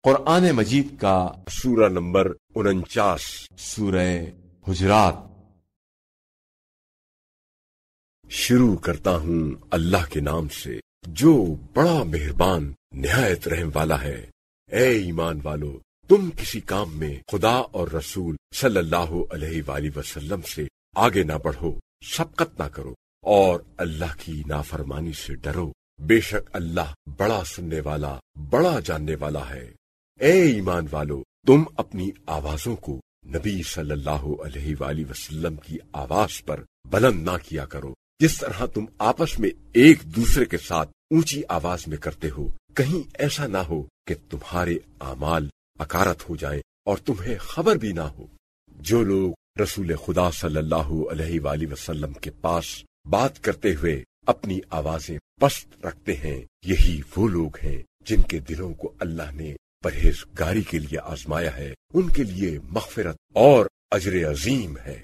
قرآن مجید کا سورہ نمبر 49 سورہ حجرات۔ شروع کرتا ہوں اللہ کے نام سے جو بڑا مہربان نہایت رحم والا ہے۔ اے ایمان والو، تم کسی کام میں خدا اور رسول صلی اللہ علیہ وآلہ وسلم سے آگے نہ بڑھو، سبقت نہ کرو اور اللہ کی نافرمانی سے ڈرو۔ بے شک اللہ بڑا سننے والا، بڑا جاننے والا ہے۔ اے ایمان والو، تم اپنی آوازوں کو نبی صلی اللہ علیہ وآلہ وسلم کی آواز پر بلند نہ کیا کرو، جس طرح تم آپس میں ایک دوسرے کے ساتھ اونچی آواز میں کرتے ہو، کہیں ایسا نہ ہو کہ تمہارے اعمال اکارت ہو جائیں اور تمہیں خبر بھی نہ ہو۔ جو لوگ رسول خدا صلی اللہ علیہ وآلہ وسلم کے پاس بات کرتے ہوئے اپنی آوازیں پست رکھتے ہیں، یہی وہ لوگ ہیں جن کے دلوں کو اللہ نے پرہیزگاری کے لیے آزمایا ہے، ان کے لیے مغفرت اور اجر عظیم ہے۔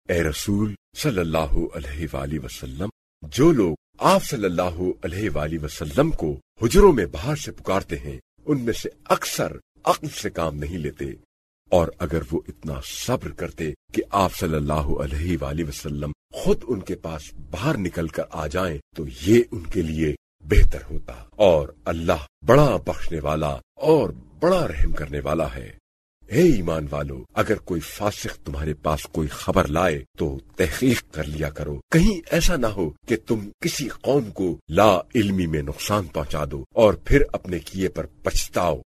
اے رسول صلی اللہ علیہ وآلہ وسلم، جو لوگ آپ صلی اللہ علیہ وآلہ وسلم کو حجروں میں باہر سے پکارتے ہیں، ان میں سے اکثر عقل سے کام نہیں لیتے، اور اگر وہ اتنا صبر کرتے کہ آپ صلی اللہ علیہ وآلہ وسلم خود ان کے پاس باہر نکل کر آ جائیں تو یہ ان کے لیے بہتر ہوتا، اور اللہ بڑا بخشنے والا اور بڑا رحم کرنے والا ہے۔ اے ایمان والو، اگر کوئی فاسق تمہارے پاس کوئی خبر لائے تو تحقیق کر لیا کرو، کہیں ایسا نہ ہو کہ تم کسی قوم کو لا علمی میں نقصان پہنچا دو اور پھر اپنے کیے پر پچھتاؤ۔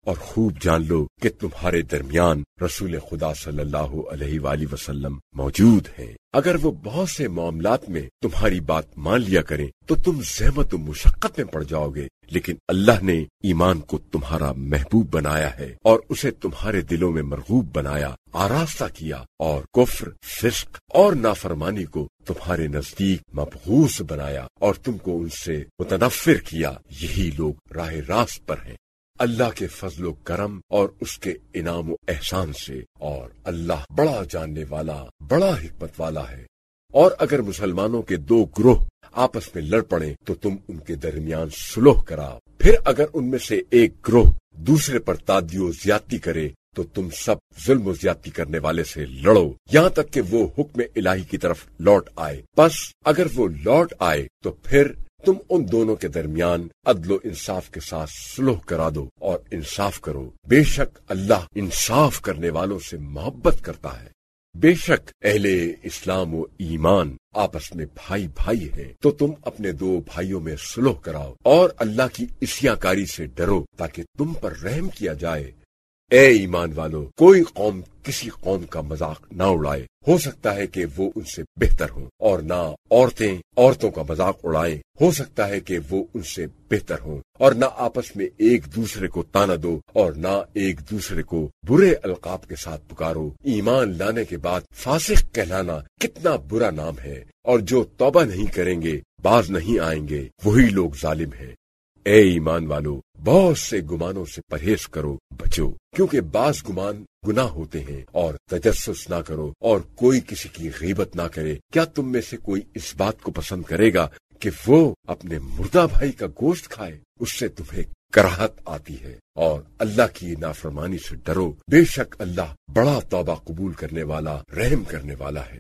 اور خوب جان لو کہ تمہارے درمیان رسول خدا صلی اللہ علیہ وآلہ وسلم موجود ہیں، اگر وہ بہت سے معاملات میں تمہاری بات مان لیا کریں تو تم زحمت و مشقت میں پڑ جاؤ گے، لیکن اللہ نے ایمان کو تمہارا محبوب بنایا ہے اور اسے تمہارے دلوں میں مرغوب بنایا، آراستہ کیا، اور کفر، فسق اور نافرمانی کو تمہارے نزدیک مبغوض بنایا اور تم کو ان سے متنفر کیا، یہی لوگ راہ راست پر ہیں اللہ کے فضل و کرم اور اس کے انعام و احسان سے، اور اللہ بڑا جاننے والا، بڑا حکمت والا ہے۔ اور اگر مسلمانوں کے دو گروہ آپس میں لڑ پڑیں تو تم ان کے درمیان صلح کراؤ، پھر اگر ان میں سے ایک گروہ دوسرے پر تعدی و زیادتی کرے تو تم سب ظلم و زیادتی کرنے والے سے لڑو یہاں تک کہ وہ حکم الہی کی طرف لوٹ آئے۔ بس اگر وہ لوٹ آئے تو پھر تم ان دونوں کے درمیان عدل و انصاف کے ساتھ صلح کرا دو اور انصاف کرو، بے شک اللہ انصاف کرنے والوں سے محبت کرتا ہے۔ بے شک اہل اسلام و ایمان آپس میں بھائی بھائی ہیں، تو تم اپنے دو بھائیوں میں صلح کراؤ اور اللہ کی عصیاں کاری سے ڈرو تاکہ تم پر رحم کیا جائے۔ اے ایمان والو، کوئی قوم کسی قوم کا مذاق نہ اڑائے، ہو سکتا ہے کہ وہ ان سے بہتر ہوں، اور نہ عورتیں عورتوں کا مذاق اڑائیں، ہو سکتا ہے کہ وہ ان سے بہتر ہوں، اور نہ آپس میں ایک دوسرے کو تانا دو اور نہ ایک دوسرے کو برے القاب کے ساتھ پکارو۔ ایمان لانے کے بعد فاسق کہلانا کتنا برا نام ہے، اور جو توبہ نہیں کریں گے، باز نہیں آئیں گے، وہی لوگ ظالم ہیں۔ اے ایمان والو، بہت سے گمانوں سے پرہیز کرو، بچو، کیونکہ بعض گمان گناہ ہوتے ہیں، اور تجسس نہ کرو اور کوئی کسی کی غیبت نہ کرے۔ کیا تم میں سے کوئی اس بات کو پسند کرے گا کہ وہ اپنے مردہ بھائی کا گوشت کھائے؟ اس سے تمہیں کراہت آتی ہے، اور اللہ کی نافرمانی سے ڈرو، بے شک اللہ بڑا توبہ قبول کرنے والا، رحم کرنے والا ہے۔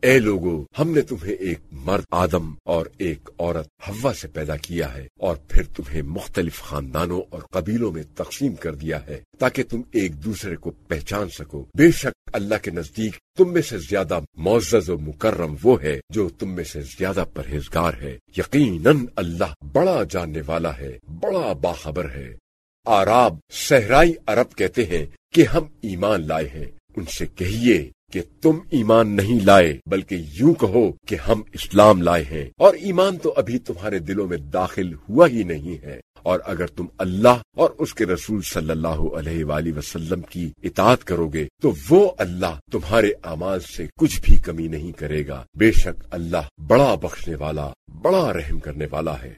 اے لوگو، ہم نے تمہیں ایک مرد آدم اور ایک عورت حوا سے پیدا کیا ہے، اور پھر تمہیں مختلف خاندانوں اور قبیلوں میں تقسیم کر دیا ہے تاکہ تم ایک دوسرے کو پہچان سکو۔ بے شک اللہ کے نزدیک تم میں سے زیادہ معزز و مکرم وہ ہے جو تم میں سے زیادہ پرہیزگار ہے۔ یقیناً اللہ بڑا جاننے والا ہے، بڑا باخبر ہے۔ اعراب صحرائی عرب کہتے ہیں کہ ہم ایمان لائے ہیں، ان سے کہیے کہ تم ایمان نہیں لائے، بلکہ یوں کہو کہ ہم اسلام لائے ہیں، اور ایمان تو ابھی تمہارے دلوں میں داخل ہوا ہی نہیں ہے۔ اور اگر تم اللہ اور اس کے رسول صلی اللہ علیہ وآلہ وسلم کی اطاعت کرو گے تو وہ اللہ تمہارے اعمال سے کچھ بھی کمی نہیں کرے گا، بے شک اللہ بڑا بخشنے والا، بڑا رحم کرنے والا ہے۔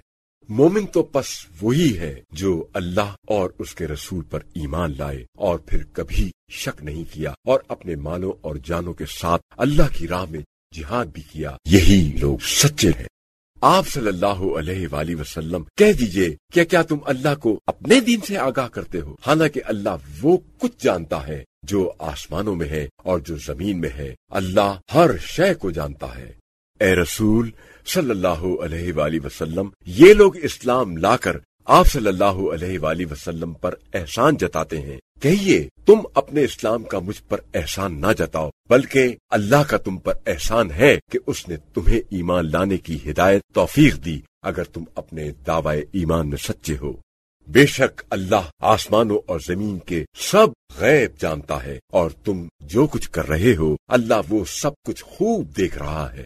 مومن تو پس وہی ہے جو اللہ اور اس کے رسول پر ایمان لائے اور پھر کبھی شک نہیں کیا اور اپنے مالوں اور جانوں کے ساتھ اللہ کی راہ میں جہاد بھی کیا، یہی لوگ سچے ہیں۔ آپ صلی اللہ علیہ وآلہ وسلم کہہ دیجئے کہ کیا تم اللہ کو اپنے دین سے آگاہ کرتے ہو، حالانکہ اللہ وہ کچھ جانتا ہے جو آسمانوں میں ہے اور جو زمین میں ہے، اللہ ہر شے کو جانتا ہے۔ اے رسول صلی اللہ علیہ وآلہ وسلم، یہ لوگ اسلام لا کر آپ صلی اللہ علیہ وآلہ وسلم پر احسان جتاتے ہیں، کہیے تم اپنے اسلام کا مجھ پر احسان نہ جتاؤ، بلکہ اللہ کا تم پر احسان ہے کہ اس نے تمہیں ایمان لانے کی ہدایت توفیق دی، اگر تم اپنے دعوی ایمان میں سچے ہو۔ بے شک اللہ آسمانوں اور زمین کے سب غیب جانتا ہے، اور تم جو کچھ کر رہے ہو اللہ وہ سب کچھ خوب دیکھ رہا ہے۔